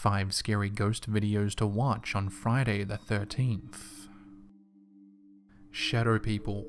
5 scary ghost videos to watch on Friday the 13th. Shadow People.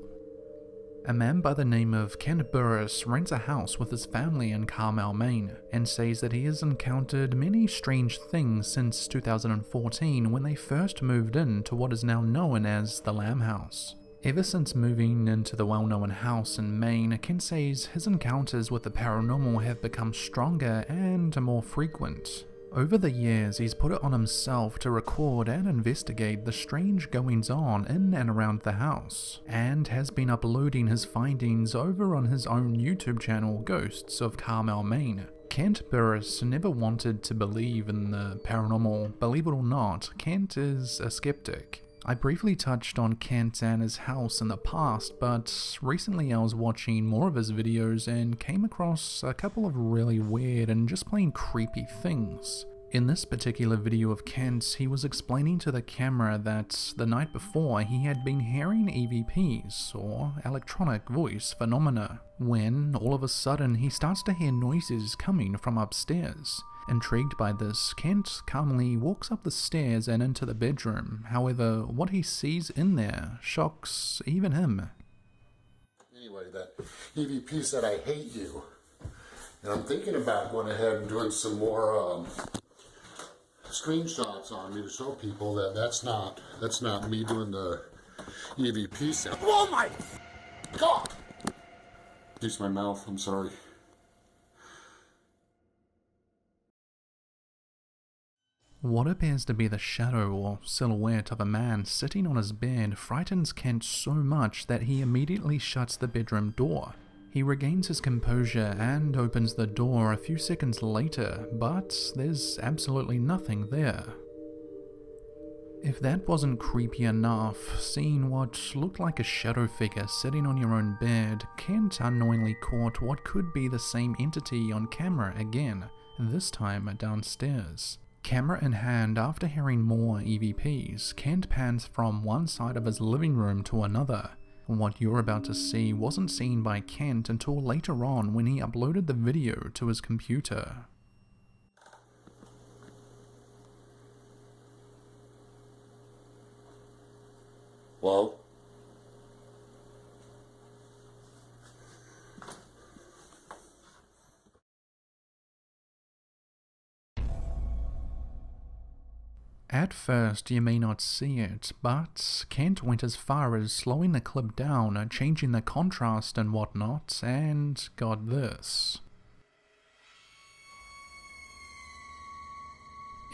A man by the name of S.K.PIERCE rents a house with his family in Carmel, Maine, and says that he has encountered many strange things since 2014 when they first moved in to what is now known as the Lamb House. Ever since moving into the well-known house in Maine, Ken says his encounters with the paranormal have become stronger and more frequent. Over the years, he's put it on himself to record and investigate the strange goings-on in and around the house, and has been uploading his findings over on his own YouTube channel, Ghosts of Carmel, Maine. S.K.PIERCE never wanted to believe in the paranormal. Believe it or not, Kent is a skeptic. I briefly touched on Kent and his house in the past, but recently I was watching more of his videos and came across a couple of really weird and just plain creepy things. In this particular video of Kent's, he was explaining to the camera that the night before he had been hearing EVPs, or electronic voice phenomena, when all of a sudden he starts to hear noises coming from upstairs. Intrigued by this, Kent calmly walks up the stairs and into the bedroom. However, what he sees in there shocks even him. Anyway, that EVP said, "I hate you." And I'm thinking about going ahead and doing some more screenshots on me to show people that that's not me doing the EVP sound. Oh my God! Use my mouth, I'm sorry. What appears to be the shadow or silhouette of a man sitting on his bed frightens Kent so much that he immediately shuts the bedroom door. He regains his composure and opens the door a few seconds later, but there's absolutely nothing there. If that wasn't creepy enough, seeing what looked like a shadow figure sitting on your own bed, Kent unknowingly caught what could be the same entity on camera again, this time downstairs. Camera in hand, after hearing more EVPs, Kent pans from one side of his living room to another. What you're about to see wasn't seen by Kent until later on when he uploaded the video to his computer. Well, at first you may not see it, but Kent went as far as slowing the clip down, changing the contrast and whatnot, and got this.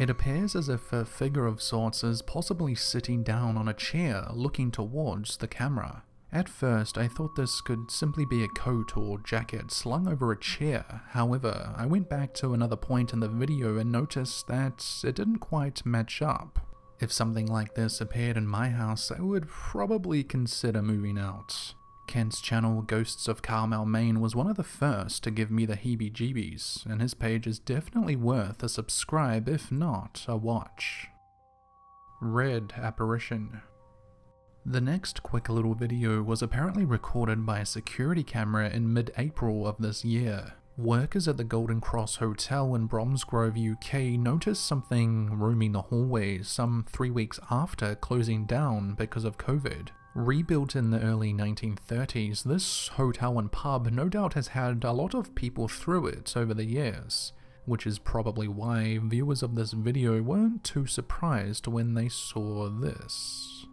It appears as if a figure of sorts is possibly sitting down on a chair looking towards the camera. At first I thought this could simply be a coat or jacket slung over a chair. However, I went back to another point in the video and noticed that it didn't quite match up. If something like this appeared in my house, I would probably consider moving out. Kent's channel, Ghosts of Carmel, Maine, was one of the first to give me the heebie-jeebies, and his page is definitely worth a subscribe, if not a watch. Red Apparition. The next quick little video was apparently recorded by a security camera in mid-April of this year. Workers at the Golden Cross Hotel in Bromsgrove, UK noticed something roaming the hallways some 3 weeks after closing down because of COVID. Rebuilt in the early 1930s, this hotel and pub no doubt has had a lot of people through it over the years, which is probably why viewers of this video weren't too surprised when they saw this.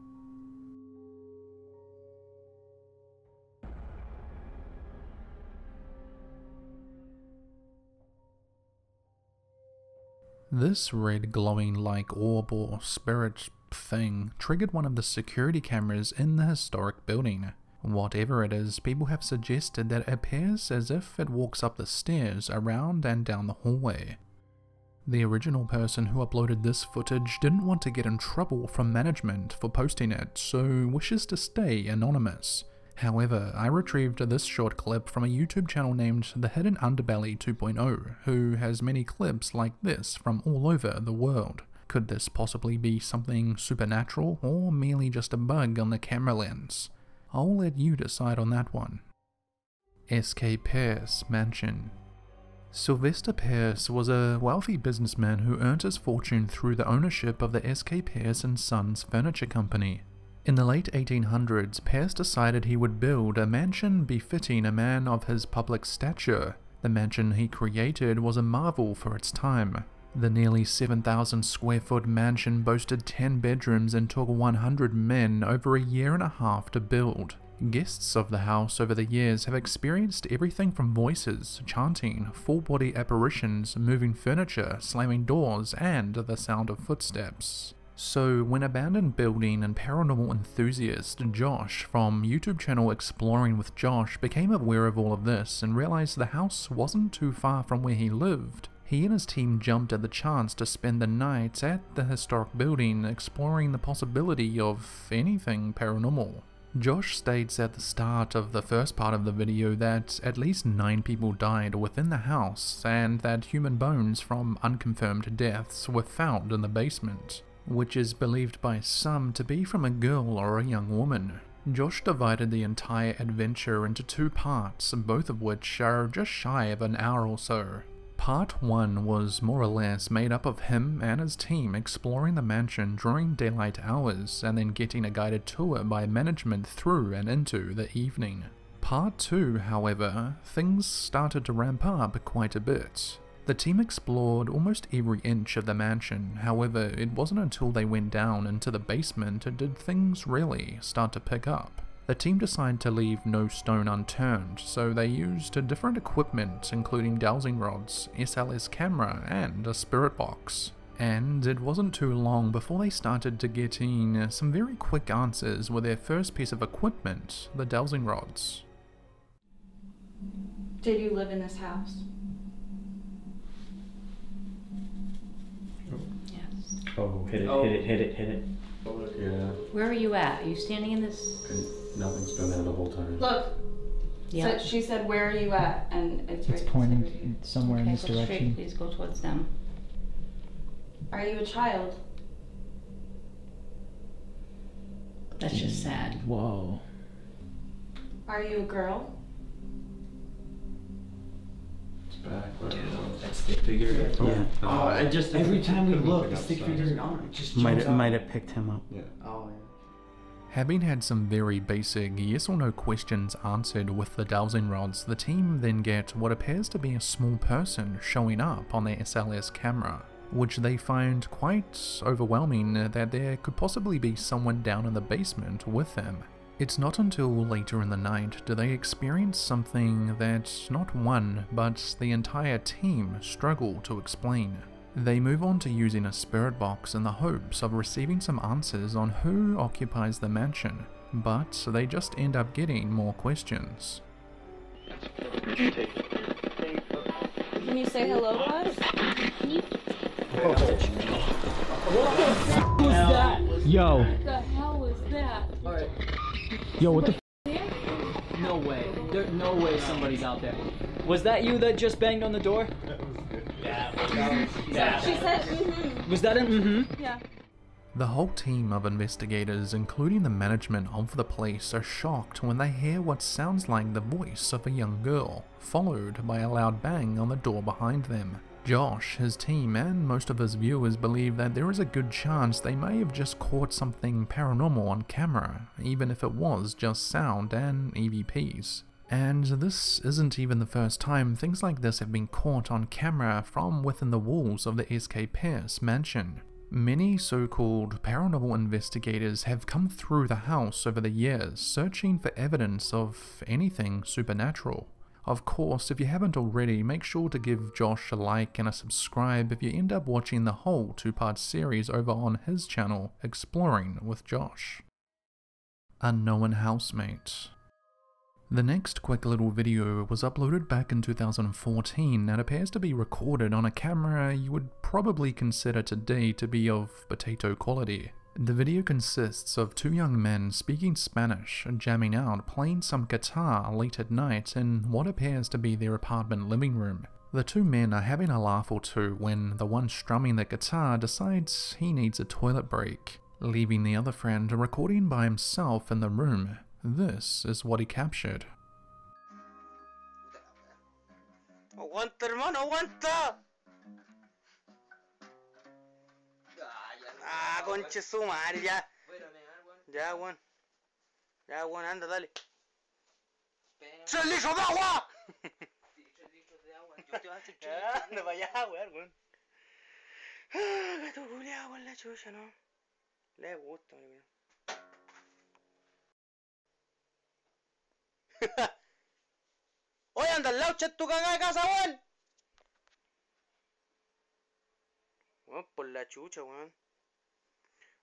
This red glowing like orb or spirit thing triggered one of the security cameras in the historic building. Whatever it is, people have suggested that it appears as if it walks up the stairs, around and down the hallway. The original person who uploaded this footage didn't want to get in trouble from management for posting it, so wishes to stay anonymous. However, I retrieved this short clip from a YouTube channel named The Hidden Underbelly 2.0, who has many clips like this from all over the world. Could this possibly be something supernatural, or merely just a bug on the camera lens? I'll let you decide on that one. S.K.PIERCE Mansion. Sylvester Pierce was a wealthy businessman who earned his fortune through the ownership of the S.K.PIERCE and Sons furniture company. In the late 1800s, Pierce decided he would build a mansion befitting a man of his public stature. The mansion he created was a marvel for its time. The nearly 7,000 square foot mansion boasted 10 bedrooms and took 100 men over a year and a half to build. Guests of the house over the years have experienced everything from voices, chanting, full-body apparitions, moving furniture, slamming doors, and the sound of footsteps. So, when abandoned building and paranormal enthusiast Josh from YouTube channel Exploring with Josh became aware of all of this and realized the house wasn't too far from where he lived, he and his team jumped at the chance to spend the night at the historic building exploring the possibility of anything paranormal. Josh states at the start of the first part of the video that at least 9 people died within the house and that human bones from unconfirmed deaths were found in the basement, which is believed by some to be from a girl or a young woman. Josh divided the entire adventure into 2 parts, both of which are just shy of an hour or so. Part 1 was more or less made up of him and his team exploring the mansion during daylight hours and then getting a guided tour by management through and into the evening. Part 2, however, things started to ramp up quite a bit. The team explored almost every inch of the mansion, however it wasn't until they went down into the basement did things really start to pick up. The team decided to leave no stone unturned, so they used different equipment including dowsing rods, SLS camera, and a spirit box. And it wasn't too long before they started to getting some very quick answers with their first piece of equipment, the dowsing rods. Did you live in this house? Yes. Oh, hit it, Oh. hit it, hit it, hit it. Yeah, Where are you at? Are you standing in this? and nothing's been there the whole time. Look. Yeah. So she said, "Where are you at?" And it's right It's beside pointing you. somewhere in Okay, this go straight, direction. please go towards them. Are you a child? That's just sad. Whoa. Are you a girl? It's back. That stick figure. Yeah. Oh, I just every time we look, the stick Outside. figure's on. It just Might jumps out. might have picked him up. Yeah. Oh yeah. Having had some very basic yes or no questions answered with the dowsing rods, the team then get what appears to be a small person showing up on their SLS camera, which they find quite overwhelming that there could possibly be someone down in the basement with them. It's not until later in the night do they experience something that not one, but the entire team struggle to explain. They move on to using a spirit box in the hopes of receiving some answers on who occupies the mansion, but they just end up getting more questions. Can you say hello to us? Yo, The hell was that? Alright. yo, what the No way. There's no way somebody's out there. Was that you that just banged on the door? Yeah. She said, mm-hmm. Was that an mm-hmm? Yeah. The whole team of investigators, including the management of the place, are shocked when they hear what sounds like the voice of a young girl, followed by a loud bang on the door behind them. Josh, his team, and most of his viewers believe that there is a good chance they may have just caught something paranormal on camera, even if it was just sound and EVPs. And this isn't even the first time things like this have been caught on camera from within the walls of the S.K.PIERCE mansion. Many so-called paranormal investigators have come through the house over the years searching for evidence of anything supernatural. Of course, if you haven't already, make sure to give Josh a like and a subscribe if you end up watching the whole 2-part series over on his channel, Exploring with Josh. Unknown Housemate. The next quick little video was uploaded back in 2014 and appears to be recorded on a camera you would probably consider today to be of potato quality. The video consists of 2 young men speaking Spanish, jamming out, playing some guitar late at night in what appears to be their apartment living room. The 2 men are having a laugh or two when the one strumming the guitar decides he needs a toilet break, leaving the other friend recording by himself in the room. This is what he captured. Oh, Aguanta, hermano, aguanta. Ah, conche su madre, ya. Ya, weón. Ya, weón, anda, dale. 3 litros de agua. 3 litros de agua. Yo te voy a hacer 3 litros. Anda para allá, weón. Ah, gato culiao con la chucha, ¿no? Le gusta, weón. Oye, anda al lado, tu cagada de casa, weón. Weón, por la chucha, weón.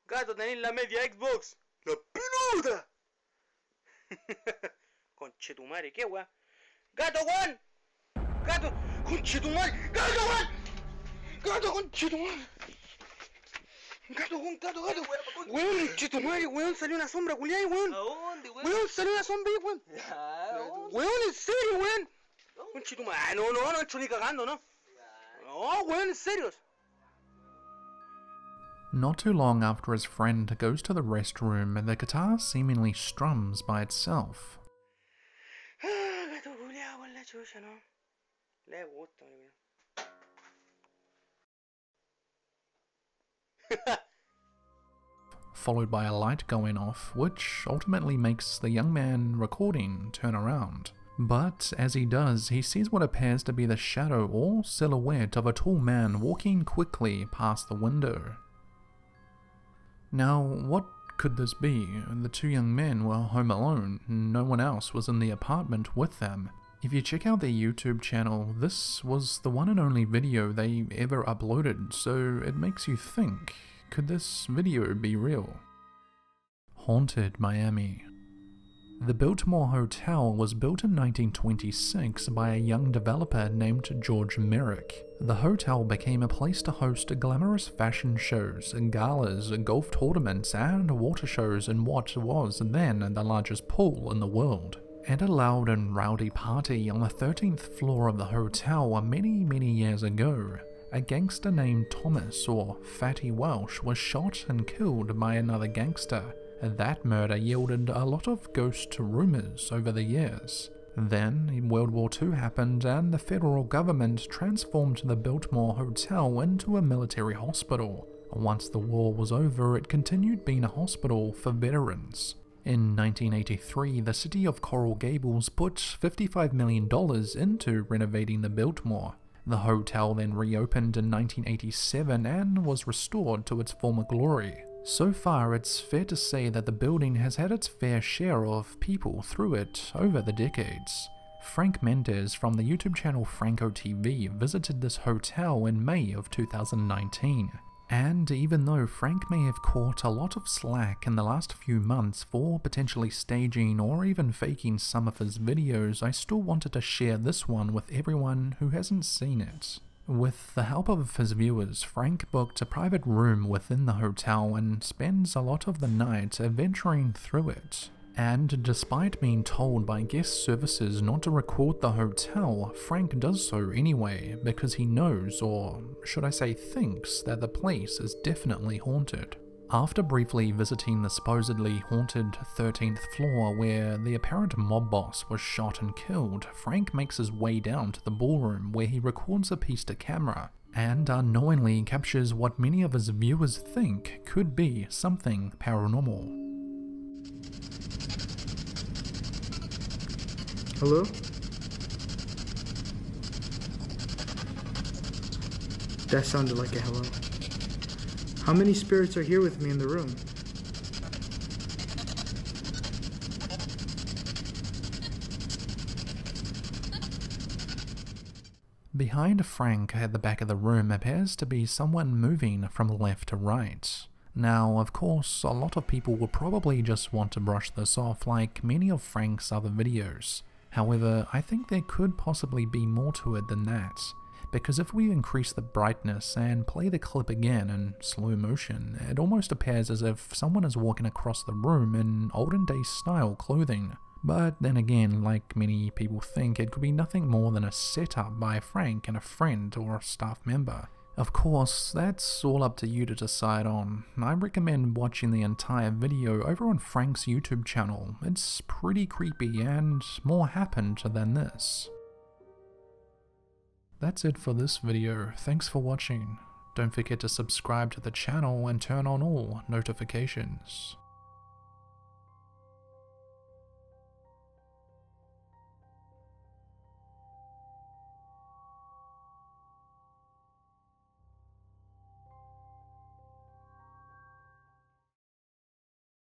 Gato, tenéis la media Xbox. ¡La pelota! Conchetumare, ¿qué, weón? ¡Gato, weón! ¡Gato! ¡Conchetumare! ¡Gato, weón! ¡Gato, conchetumare! ¡Gato, weón! ¡Gato, gato! ¡Weón, conchetumare, weón! Salió una sombra, culiay, weón. ¿A dónde, weón? Weón, salió una sombra, weón. Weón, en serio, weón. Conchetumare. Ah, no, no entro ni cagando, ¿no? No, weón, en serio. Not too long after his friend goes to the restroom, the guitar seemingly strums by itself. Ah, gato culiao con la chucha, ¿no? Le gusta, weón. Followed by a light going off, which ultimately makes the young man recording turn around. But as he does, he sees what appears to be the shadow or silhouette of a tall man walking quickly past the window. Now, what could this be? The two young men were home alone, no one else was in the apartment with them. If you check out their YouTube channel, this was the one and only video they ever uploaded, so it makes you think, could this video be real? Haunted Miami. The Biltmore Hotel was built in 1926 by a young developer named George Merrick. The hotel became a place to host glamorous fashion shows, galas, golf tournaments, and water shows in what was then the largest pool in the world. At a loud and rowdy party on the 13th floor of the hotel many years ago, a gangster named Thomas, or Fatty Welsh, was shot and killed by another gangster. That murder yielded a lot of ghost rumours over the years. Then, World War II happened and the federal government transformed the Biltmore Hotel into a military hospital. Once the war was over, it continued being a hospital for veterans. In 1983, the city of Coral Gables put $55 million into renovating the Biltmore. The hotel then reopened in 1987 and was restored to its former glory. So far, it's fair to say that the building has had its fair share of people through it over the decades. Frank Mendez from the YouTube channel Franko TV visited this hotel in May of 2019. And even though Frank may have caught a lot of slack in the last few months for potentially staging or even faking some of his videos, I still wanted to share this one with everyone who hasn't seen it. With the help of his viewers, Frank booked a private room within the hotel and spends a lot of the night adventuring through it. And despite being told by guest services not to record the hotel, Frank does so anyway because he knows, or should I say thinks, that the place is definitely haunted. After briefly visiting the supposedly haunted 13th floor where the apparent mob boss was shot and killed, Frank makes his way down to the ballroom where he records a piece to camera and unknowingly captures what many of his viewers think could be something paranormal. Hello? That sounded like a hello. How many spirits are here with me in the room? Behind Frank at the back of the room appears to be someone moving from left to right. Now, of course, a lot of people will probably just want to brush this off like many of Frank's other videos. However, I think there could possibly be more to it than that, because if we increase the brightness and play the clip again in slow motion, it almost appears as if someone is walking across the room in olden days style clothing. But then again, like many people think, it could be nothing more than a setup by Frank and a friend or a staff member. Of course, that's all up to you to decide on. I recommend watching the entire video over on Frank's YouTube channel. It's pretty creepy and more happened than this. That's it for this video. Thanks for watching. Don't forget to subscribe to the channel and turn on all notifications.